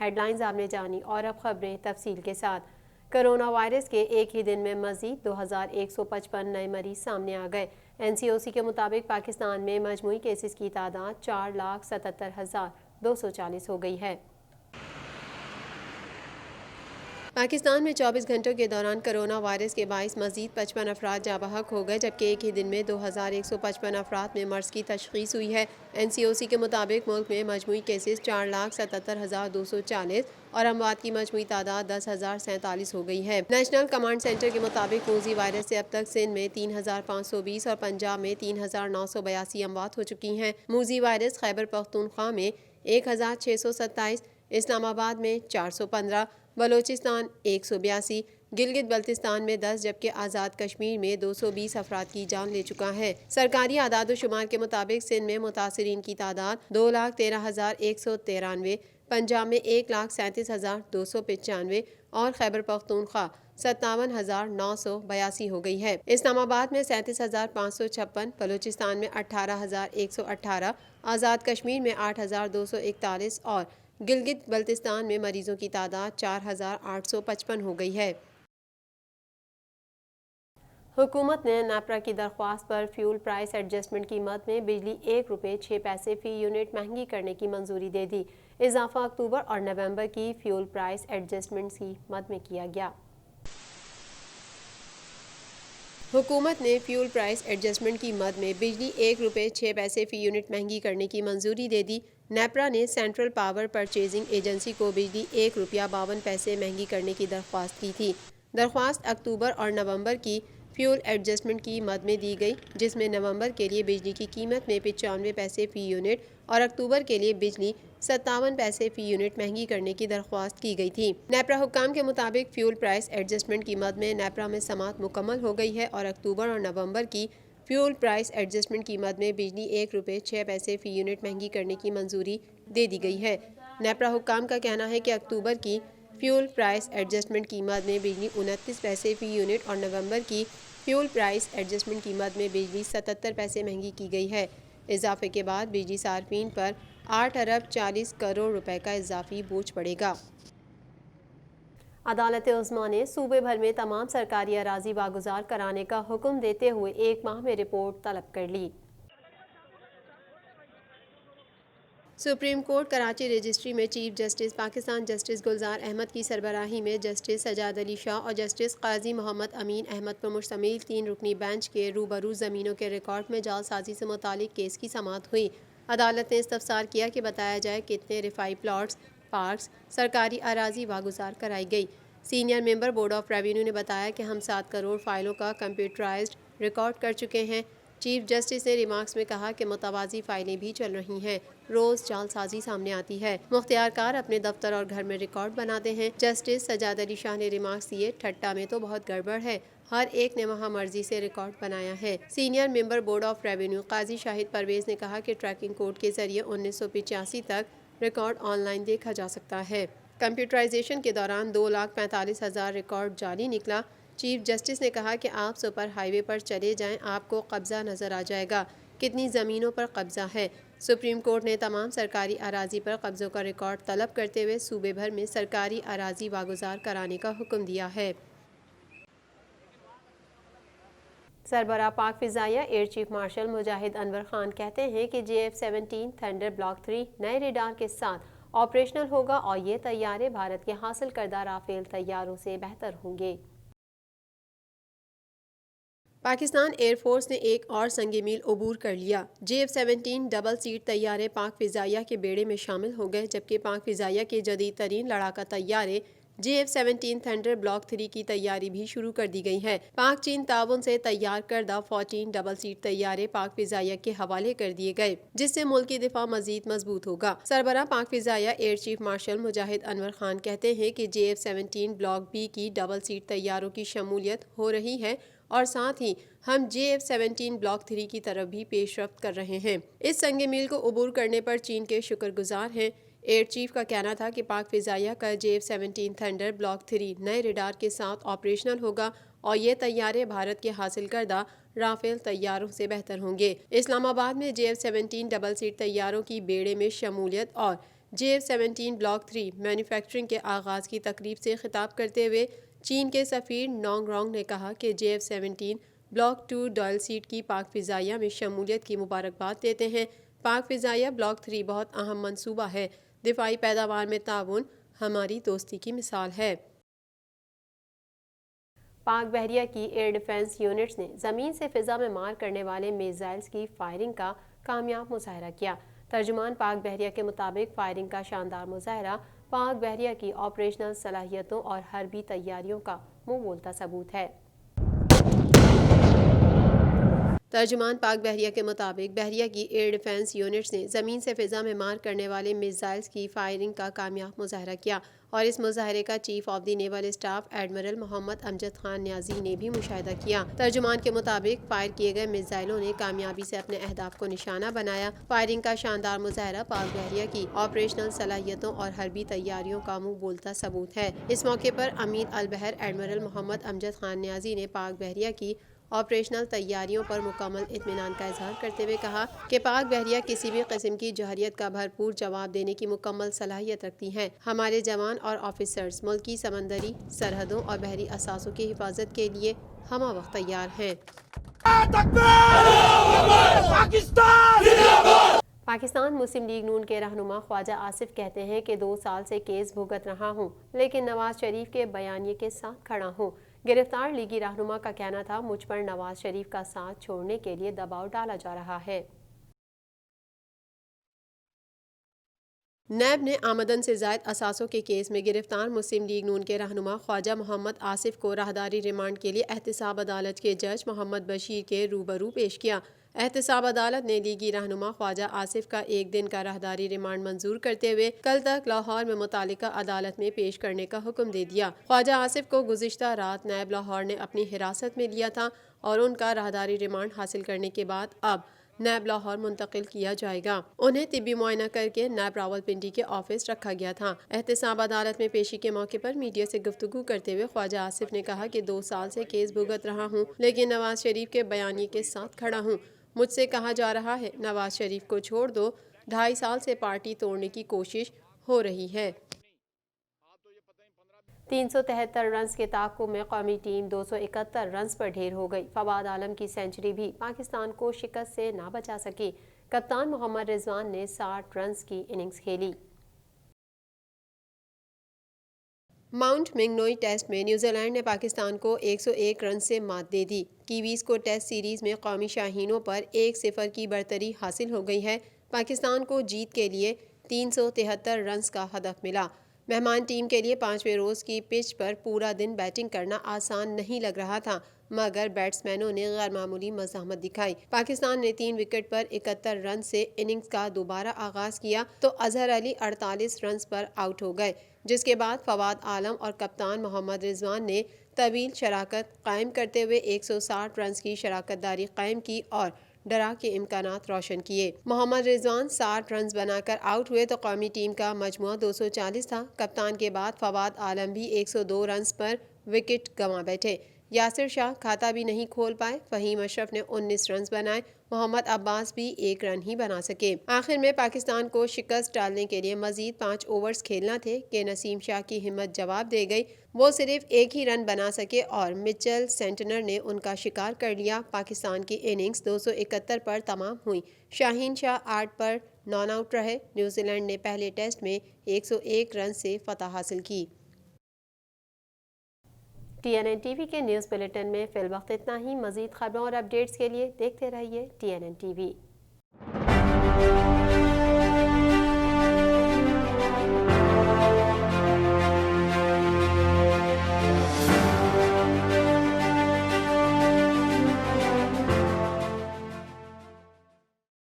Head lines آپ نے جانی اور اب خبریں تفصیل کے ساتھ۔ کرونا وائرس کے ایک ہی دن میں مزید 2155 نئے مریض سامنے آ گئے۔ NCOC کے مطابق پاکستان میں مجموعی کیسز کی تعداد 4,77,240 ہو گئی ہے۔ پاکستان میں 24 گھنٹوں کے دوران کرونا وائرس کے باعث مزید 55 افراد جاں بحق ہو گئے، جبکہ ایک ہی دن میں 2155 افراد میں مرض کی تشخیص ہوئی ہے۔ NCOC کے مطابق ملک میں مجموعی کیسز 4,77,240 اور اموات کی مجموعی تعداد 10,047 ہو گئی ہے۔ نیشنل کمانڈ سینٹر کے مطابق موذی وائرس سے اب تک سندھ میں 3,520 اور پنجاب میں 3,982 اموات ہو چکی ہیں۔ موذی وائرس خیبر پختونخوا میں 1,627، اسلام آباد میں 415، بلوچستان 182، گلگت بلتستان میں 10 جبکہ آزاد کشمیر میں 220 افراد کی جان لے چکا ہے۔ سرکاری اعداد و شمار کے مطابق سندھ میں متاثرین کی تعداد 2,13,193، پنجاب میں 1,37,295 اور خیبر پختونخوا 57,982 ہو گئی ہے۔ اسلام آباد میں 37,556، بلوچستان میں 18,118، آزاد کشمیر میں 8,241 اور گلگت بلتستان میں مریضوں کی تعداد 4,855 ہو گئی ہے۔ حکومت نے نیپرا کی درخواست پر فیول پرائس ایڈجسٹمنٹ کی مد میں بجلی 1 روپے 6 پیسے فی یونٹ مہنگی کرنے کی منظوری دے دی۔ اضافہ اکتوبر اور نومبر کی فیول پرائس ایڈجسٹمنٹ کی مد میں کیا گیا۔ حکومت نے فیول پرائس ایڈجسٹمنٹ کی مد میں بجلی 1 روپے 6 پیسے فی یونٹ مہنگی کرنے کی منظوری دے دی۔ نیپرا نے سینٹرل پاور پرچیزنگ ایجنسی کو بجلی 1 روپیہ 52 پیسے مہنگی کرنے کی درخواست کی تھی۔ درخواست اکتوبر اور نومبر کی فیول ایڈجسٹمنٹ کی مد میں دی گئی، جس میں نومبر کے لیے بجلی کی قیمت میں 95 پیسے فی یونٹ اور اکتوبر کے لیے بجلی 57 پیسے فی یونٹ مہنگی کرنے کی درخواست کی گئی تھی۔ نیپرا حکام کے مطابق فیول پرائس ایڈجسٹمنٹ کی مد میں نیپرا میں سماعت مکمل ہو گئی ہے اور اکتوبر اور نومبر کی فیول پرائس ایڈجسٹمنٹ کی مد میں بجلی 1 روپے 6 پیسے فی یونٹ مہنگی کرنے کی منظوری دے دی گئی ہے۔ نیپرا حکام کا کہنا ہے کہ اکتوبر کی فیول پرائس ایڈجسٹمنٹ کی مد میں بجلی 29 پیسے فی یونٹ اور نومبر کی فیول پرائس ایڈجسٹمنٹ کی مد میں بجلی 77 پیسے مہنگی کی گئی ہے۔ اضافے کے بعد بجلی صارفین پر 8 ارب 40 کروڑ روپے کا اضافی بوجھ پڑے گا۔ عدالت عظمیٰ نے صوبے بھر میں تمام سرکاری اراضی واگزار کرانے کا حکم دیتے ہوئے 1 ماہ میں رپورٹ طلب کر لی۔ سپریم کورٹ کراچی رجسٹری میں chief justice Pakistan justice Gulzar Ahmed کی سربراہی میں جسٹس سجاد علی شاہ اور جسٹس قاضی محمد امین احمد پر مشتمل 3 رکنی بینچ کے روبرو زمینوں کے ریکارڈ میں جعل سازی سے متعلق کیس کی سماعت ہوئی۔ عدالت نے استفسار کیا کہ بتایا جائے کتنے رفائی پلاٹس، پارکس، سرکاری اراضی واگزار کرائی گئی۔ Senior member board of revenue نے بتایا کہ ہم 7 کروڑ فائلوں کا کمپیوٹرائزڈ ریکارڈ کر چکے ہیں۔ چیف جسٹس نے ریمارکس میں کہا کہ متوازی فائلیں بھی چل رہی ہیں، روز جعل سازی سامنے آتی ہے، مختار کار اپنے دفتر اور گھر میں ریکارڈ بناتے ہیں۔ جسٹس سجاد علی شاہ نے ریمارکس دیے، ٹھٹا میں تو بہت گڑبڑ ہے، ہر ایک نے وہاں مرضی سے ریکارڈ بنایا ہے۔ Senior member board of revenue قاضی شاہد پرویز نے کہا کہ ٹریکنگ کوڈ کے ذریعے 1985 تک ریکارڈ آن لائن دیکھا جا سکتا ہے۔ کمپیوٹرائزیشن کے دوران 2,45,000 ریکارڈ جعلی نکلا۔ چیف جسٹس نے کہا کہ آپ سپر ہائی وے پر چلے جائیں، آپ کو قبضہ نظر آ جائے گا، کتنی زمینوں پر قبضہ ہے۔ سپریم کورٹ نے تمام سرکاری اراضی پر قبضوں کا ریکارڈ طلب کرتے ہوئے صوبے بھر میں سرکاری اراضی واگزار کرانے کا حکم دیا ہے۔ سربراہ پاک فضائیہ ایئر چیف مارشل مجاہد انور خان کہتے ہیں کہ JF-17 تھنڈر بلاک 3 نئے ریڈار کے ساتھ آپریشنل ہوگا اور یہ طیارے بھارت کے حاصل کردہ رافیل طیاروں سے بہتر ہوں گے۔ پاکستان ایئر فورس نے ایک اور سنگ میل عبور کر لیا۔ JF-17 ڈبل سیٹ طیارے پاک فضائیہ کے بیڑے میں شامل ہو گئے، جبکہ پاک فضائیہ کے جدید ترین لڑاکا طیارے JF-17 تھنڈر بلاک 3 کی تیاری بھی شروع کر دی گئی ہے۔ پاک چین تعاون سے تیار کردہ 14 ڈبل سیٹ طیارے پاک فضائیہ کے حوالے کر دیے گئے، جس سے ملک کی دفاع مزید مضبوط ہوگا۔ سربراہ پاک فضائیہ ایئر چیف مارشل مجاہد انور خان کہتے ہیں کہ JF-17 بلاک بی کی ڈبل سیٹ طیاروں کی شمولیت ہو رہی ہے اور ساتھ ہی ہم JF-17 بلاک 3 کی طرف بھی پیش رفت کر رہے ہیں۔ اس سنگ میل کو عبور کرنے پر چین کے شکر گزار ہیں۔ ایئر چیف کا کہنا تھا کہ پاک فضائیہ کا JF-17 تھنڈر بلاک 3 نئے ریڈار کے ساتھ آپریشنل ہوگا اور یہ طیارے بھارت کے حاصل کردہ رافیل طیاروں سے بہتر ہوں گے۔ اسلام آباد میں JF-17 ڈبل سیٹ طیاروں کی بیڑے میں شمولیت اور JF-17 بلاک 3 مینوفیکچرنگ کے آغاز کی تقریب سے خطاب کرتے ہوئے چین کے سفیر نونگ رونگ نے کہا کہ JF-17 بلاک 2 ڈوئل سیٹ کی پاک فضائیہ میں شمولیت کی مبارکباد دیتے ہیں۔ پاک فضائیہ بلاک 3 بہت اہم منصوبہ ہے۔ دفاعی پیداوار میں تعاون ہماری دوستی کی مثال ہے۔ پاک بحریہ کی ایئر ڈیفنس یونٹس نے زمین سے فضا میں مار کرنے والے میزائلز کی فائرنگ کا کامیاب مظاہرہ کیا۔ ترجمان پاک بحریہ کے مطابق فائرنگ کا شاندار مظاہرہ پاک بحریہ کی آپریشنل صلاحیتوں اور حربی تیاریوں کا منہ بولتا ثبوت ہے۔ ترجمان پاک بحریہ کے مطابق بحریہ کی ایئر ڈیفنس یونٹس نے زمین سے فضا میں مار کرنے والے میزائلز کی فائرنگ کا کامیاب مظاہرہ کیا اور اس مظاہرے کا chief of the naval staff admiral Muhammad Amjad Khan Niazi نے بھی مشاہدہ کیا۔ ترجمان کے مطابق فائر کیے گئے میزائلوں نے کامیابی سے اپنے اہداف کو نشانہ بنایا۔ فائرنگ کا شاندار مظاہرہ پاک بحریہ کی آپریشنل صلاحیتوں اور حربی تیاریوں کا منہ بولتا ثبوت ہے۔ اس موقع پر امیر البحر ایڈمرل محمد امجد خان نیازی نے پاک بحریہ کی آپریشنل تیاریوں پر مکمل اطمینان کا اظہار کرتے ہوئے کہا کہ پاک بحریہ کسی بھی قسم کی جوہریت کا بھرپور جواب دینے کی مکمل صلاحیت رکھتی ہیں۔ ہمارے جوان اور آفیسرز ملکی سمندری سرحدوں اور بحری اثاثوں کی حفاظت کے لیے ہمہ وقت تیار ہیں۔ پاکستان مسلم لیگ نون کے رہنما خواجہ آصف کہتے ہیں کہ 2 سال سے کیس بھگت رہا ہوں لیکن نواز شریف کے بیانیے کے ساتھ کھڑا ہوں۔ گرفتار لیگی رہنما کا کہنا تھا مجھ پر نواز شریف کا ساتھ چھوڑنے کے لیے دباؤ ڈالا جا رہا ہے۔ نیب نے آمدن سے زائد اثاثوں کے کیس میں گرفتار مسلم لیگ نون کے رہنما خواجہ محمد آصف کو راہداری ریمانڈ کے لیے احتساب عدالت کے جج محمد بشیر کے روبرو پیش کیا۔ احتساب عدالت نے لیگی رہنما خواجہ آصف کا 1 دن کا راہداری ریمانڈ منظور کرتے ہوئے کل تک لاہور میں متعلقہ عدالت میں پیش کرنے کا حکم دے دیا۔ خواجہ آصف کو گزشتہ رات نیب لاہور نے اپنی حراست میں لیا تھا اور ان کا راہداری ریمانڈ حاصل کرنے کے بعد اب نیب لاہور منتقل کیا جائے گا۔ انہیں طبی معائنہ کر کے نیب راولپنڈی کے آفس رکھا گیا تھا۔ احتساب عدالت میں پیشی کے موقع پر میڈیا سے گفتگو کرتے ہوئے خواجہ آصف نے کہا کہ 2 سال سے کیس بھگت رہا ہوں لیکن نواز شریف کے بیانیے کے ساتھ کھڑا ہوں۔ مجھ سے کہا جا رہا ہے نواز شریف کو چھوڑ دو، 2.5 سال سے پارٹی توڑنے کی کوشش ہو رہی ہے۔ 373 رنز کے تعاقب میں قومی ٹیم 271 رنز پر ڈھیر ہو گئی۔ فواد عالم کی سنچری بھی پاکستان کو شکست سے نہ بچا سکی۔ کپتان محمد رضوان نے 60 رنز کی اننگز کھیلی۔ ماؤنٹ مینگنوئی ٹیسٹ میں نیوزی لینڈ نے پاکستان کو 101 رنز سے مات دے دی۔ کیویز کو ٹیسٹ سیریز میں قومی شاہینوں پر 1-0 کی برتری حاصل ہو گئی ہے۔ پاکستان کو جیت کے لیے 373 رنز کا ہدف ملا۔ مہمان ٹیم کے لیے 5ویں روز کی پچ پر پورا دن بیٹنگ کرنا آسان نہیں لگ رہا تھا مگر بیٹسمینوں نے غیر معمولی مزاحمت دکھائی۔ پاکستان نے 3 وکٹ پر 71 رنز سے اننگز کا دوبارہ آغاز کیا تو اظہر علی 48 رنز پر آؤٹ ہو گئے، جس کے بعد فواد عالم اور کپتان محمد رضوان نے طویل شراکت قائم کرتے ہوئے 160 رنز کی شراکت داری قائم کی اور ڈرا کے امکانات روشن کیے۔ محمد رضوان 60 رنز بنا کر آؤٹ ہوئے تو قومی ٹیم کا مجموعہ 240 تھا۔ کپتان کے بعد فواد عالم بھی 102 رنز پر وکٹ گنوا بیٹھے۔ یاسر شاہ کھاتا بھی نہیں کھول پائے۔ فہیم اشرف نے 19 رنز بنائے۔ محمد عباس بھی 1 رن ہی بنا سکے۔ آخر میں پاکستان کو شکست ڈالنے کے لیے مزید 5 اوورز کھیلنا تھے کہ نسیم شاہ کی ہمت جواب دے گئی۔ وہ صرف 1 ہی رن بنا سکے اور مچل سینٹنر نے ان کا شکار کر لیا۔ پاکستان کی اننگز 271 پر تمام ہوئی۔ شاہین شاہ 8 پر نان آؤٹ رہے۔ نیوزی لینڈ نے پہلے ٹیسٹ میں 101 رن سے فتح حاصل کی۔ TNN TV کے نیوز بلیٹن میں فی الوقت اتنا ہی۔ مزید خبروں اور اپڈیٹس کے لیے دیکھتے رہیے TNN TV۔